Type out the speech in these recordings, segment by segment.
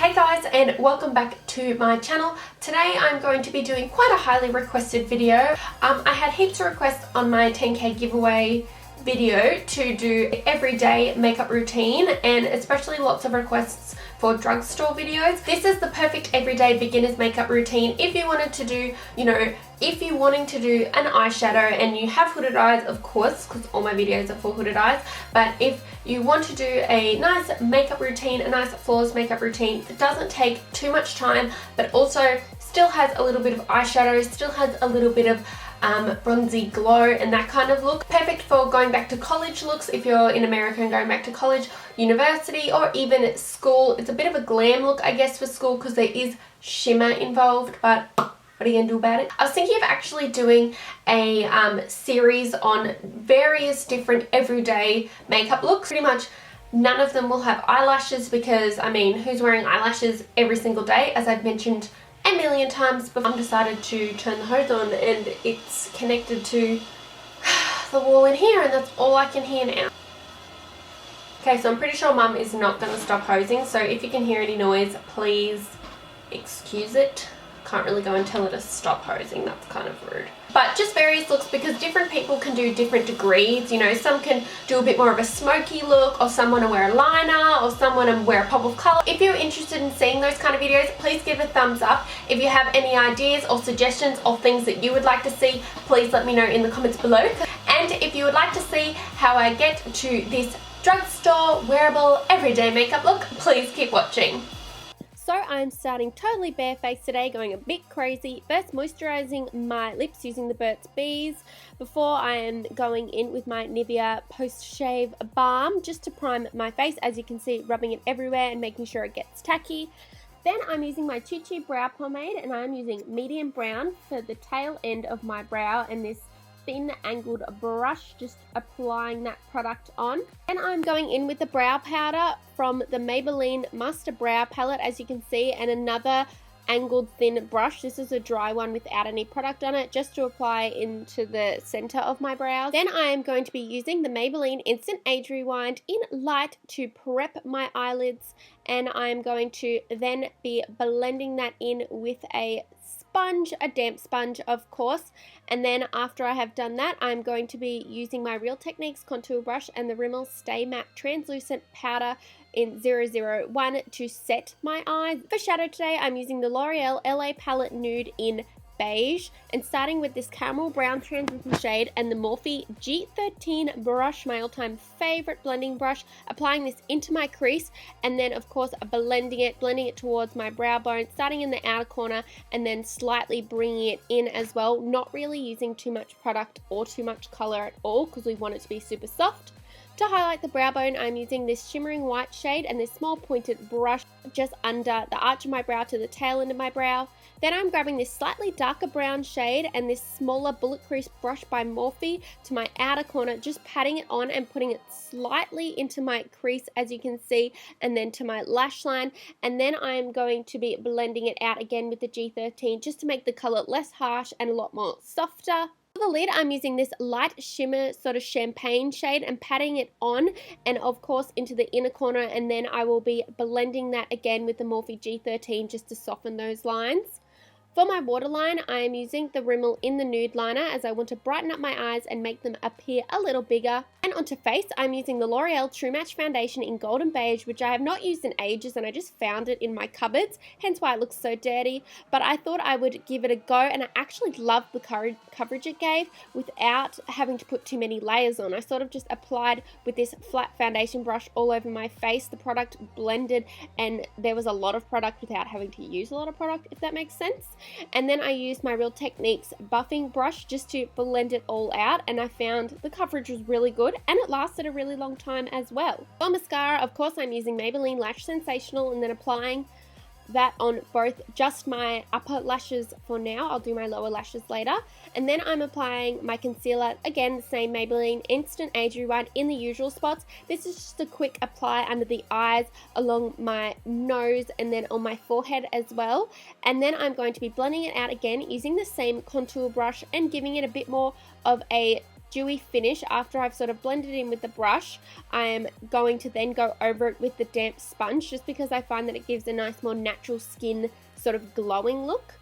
Hey guys, and welcome back to my channel. Today I'm going to be doing quite a highly requested video. I had heaps of requests on my 10k giveaway video to do everyday makeup routine, and especially lots of requests for drugstore videos. This is the perfect everyday beginner's makeup routine if you wanted to do, if you're wanting to do an eyeshadow and you have hooded eyes, of course, because all my videos are for hooded eyes, but if you want to do a nice makeup routine, a nice flawless makeup routine that doesn't take too much time, but also still has a little bit of eyeshadow, still has a little bit of bronzy glow and that kind of look. Perfect for going back to college looks if you're in America and going back to college, university, or even school. It's a bit of a glam look, I guess, for school because there is shimmer involved, but what are you gonna do about it? I was thinking of actually doing a series on various different everyday makeup looks. Pretty much none of them will have eyelashes because, I mean, who's wearing eyelashes every single day? As I've mentioned a million times before, I've decided to turn the hose on and it's connected to the wall in here, and that's all I can hear now. Okay, so I'm pretty sure Mum is not going to stop hosing, so if you can hear any noise, please excuse it. Can't really go and tell her to stop hosing, that's kind of rude. But just various looks because different people can do different degrees. Some can do a bit more of a smoky look, or some want to wear a liner, or some want to wear a pop of color. If you're interested in seeing those kind of videos, please give a thumbs up. If you have any ideas or suggestions or things that you would like to see, please let me know in the comments below. And if you would like to see how I get to this drugstore wearable everyday makeup look, please keep watching. So I'm starting totally barefaced today, going a bit crazy. First moisturizing my lips using the Burt's Bees before I am going in with my Nivea post-shave balm just to prime my face. As you can see, rubbing it everywhere and making sure it gets tacky. Then I'm using my Chi Chi brow pomade, and I'm using medium brown for the tail end of my brow and this thin angled brush, just applying that product on. And I'm going in with the brow powder from the Maybelline Master Brow Palette, as you can see, and another angled thin brush. This is a dry one without any product on it, just to apply into the center of my brows. Then I am going to be using the Maybelline Instant Age Rewind in light to prep my eyelids, and I'm going to then be blending that in with a sponge, a damp sponge of course. And then after I have done that, I'm going to be using my Real Techniques contour brush and the RImmel Stay Matte Translucent Powder in 001 to set my eyes. For shadow today, I'm using the L'Oreal LA Palette Nude in Beige, and starting with this caramel brown transition shade and the Morphe G13 brush, my all-time favorite blending brush, applying this into my crease, and then of course blending it towards my brow bone, starting in the outer corner and then slightly bringing it in as well, not really using too much product or too much color at all because we want it to be super soft. To highlight the brow bone, I'm using this shimmering white shade and this small pointed brush just under the arch of my brow to the tail end of my brow. Then I'm grabbing this slightly darker brown shade and this smaller bullet crease brush by Morphe to my outer corner, just patting it on and putting it slightly into my crease, as you can see, and then to my lash line. And then I'm going to be blending it out again with the G13 just to make the color less harsh and a lot more softer. For the lid, I'm using this light shimmer sort of champagne shade and patting it on and of course into the inner corner, and then I will be blending that again with the Morphe G13 just to soften those lines. For my waterline, I am using the RImmel in the Nude liner as I want to brighten up my eyes and make them appear a little bigger. And onto face, I'm using the L'Oreal True Match foundation in Golden Beige, which I have not used in ages and I just found it in my cupboards, hence why it looks so dirty. But I thought I would give it a go, and I actually loved the coverage it gave without having to put too many layers on. I sort of just applied with this flat foundation brush all over my face. The product blended and there was a lot of product without having to use a lot of product, if that makes sense. And then I used my Real Techniques buffing brush just to blend it all out, and I found the coverage was really good and it lasted a really long time as well. For mascara, of course, I'm using Maybelline Lash Sensational and then applying that on both just my upper lashes for now. I'll do my lower lashes later. And then I'm applying my concealer, again the same Maybelline Instant Age Rewind in the usual spots. This is just a quick apply under the eyes, along my nose, and then on my forehead as well. And then I'm going to be blending it out again using the same contour brush and giving it a bit more of a dewy finish after I've sort of blended in with the brush. I am going to then go over it with the damp sponge just because I find that it gives a nice, more natural skin sort of glowing look.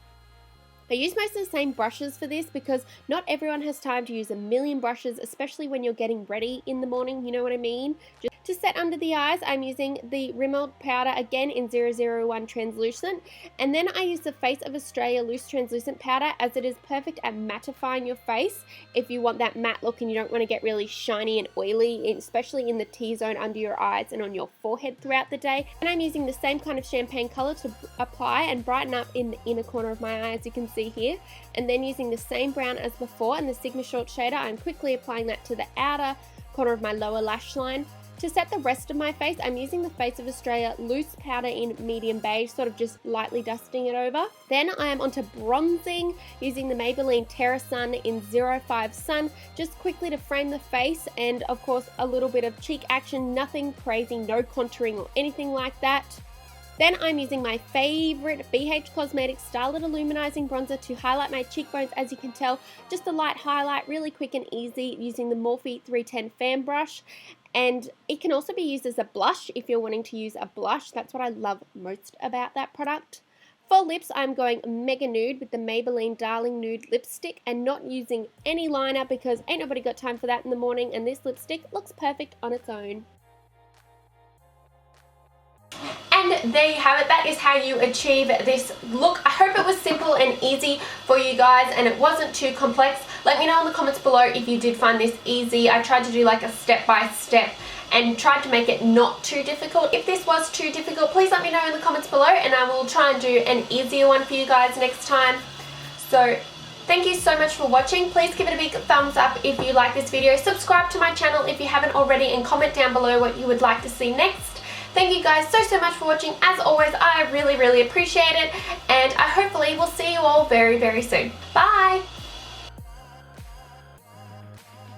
I use most of the same brushes for this because not everyone has time to use a million brushes, especially when you're getting ready in the morning, you know what I mean? Just to set under the eyes, I'm using the RImmel powder again in 001 translucent, and then I use the Face of Australia loose translucent powder as it is perfect at mattifying your face if you want that matte look and you don't want to get really shiny and oily, especially in the T-zone under your eyes and on your forehead throughout the day. And I'm using the same kind of champagne color to apply and brighten up in the inner corner of my eye, as you can see here, and then using the same brown as before and the Sigma Short shader, I'm quickly applying that to the outer corner of my lower lash line. To set the rest of my face, I'm using the Face of Australia loose powder in medium beige, sort of just lightly dusting it over. Then I am onto bronzing using the Maybelline Terra Sun in 05 Sun, just quickly to frame the face, and of course a little bit of cheek action, nothing crazy, no contouring or anything like that. Then I'm using my favorite BH Cosmetics Starlet Illumanizing bronzer to highlight my cheekbones. As you can tell, just a light highlight, really quick and easy, using the Morphe 310 fan brush. And it can also be used as a blush if you're wanting to use a blush. That's what I love most about that product. For lips, I'm going mega nude with the Maybelline Darling Nude lipstick and not using any liner because ain't nobody got time for that in the morning, and this lipstick looks perfect on its own. And there you have it. That is how you achieve this look. I hope it was simple and easy for you guys and it wasn't too complex. Let me know in the comments below if you did find this easy. I tried to do like a step-by-step and tried to make it not too difficult. If this was too difficult, please let me know in the comments below and I will try and do an easier one for you guys next time. So thank you so much for watching. Please give it a big thumbs up if you like this video. Subscribe to my channel if you haven't already and comment down below what you would like to see next. Thank you guys so much for watching. As always, I really appreciate it, and I hopefully will see you all very soon. Bye!